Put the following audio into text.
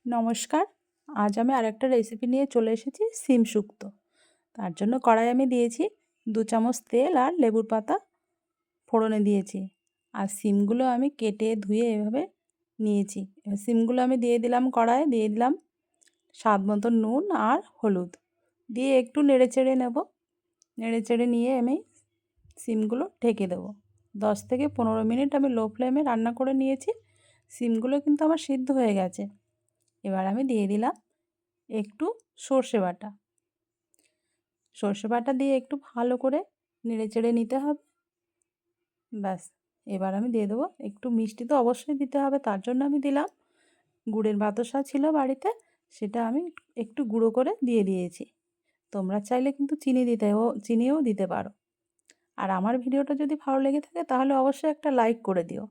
নমস্কার। আজ আমি আরেকটা রেসিপি নিয়ে চলে এসেছি সিম শুক্তো। তার জন্য কড়াই আমি দিয়েছি 2 চামচ তেল আর লেবুর পাতা ফোড়নে দিয়েছি। আর সিমগুলো আমি কেটে ধুয়ে এভাবে নিয়েছি। এবার সিমগুলো আমি দিয়ে দিলাম কড়াইয়ে, দিয়ে দিলাম স্বাদ মতো নুন আর হলুদ। দিয়ে একটু নেড়েচেড়ে নেব। নেড়েচেড়ে নিয়ে আমি সিমগুলো ঢেকে দেবো। 10 থেকে 15 মিনিট আমি লো ফ্লেমে রান্না করে নিয়েছি। সিমগুলো কিন্তু আমার সিদ্ধ হয়ে গেছে। এবার আমি দিয়ে দিলাম একটু সর্ষে বাটা। সর্ষে বাটা দিয়ে একটু ভালো করে নেড়েচেড়ে নিতে হবে। ব্যাস, এবার আমি দিয়ে দেবো একটু মিষ্টি, তো অবশ্যই দিতে হবে, তার জন্য আমি দিলাম গুড়ের বাতাসা ছিল বাড়িতে, সেটা আমি একটু গুঁড়ো করে দিয়ে দিয়েছি। তোমরা চাইলে কিন্তু চিনিও দিতে পারো। আর আমার ভিডিওটা যদি ভালো লেগে থাকে তাহলে অবশ্যই একটা লাইক করে দিও।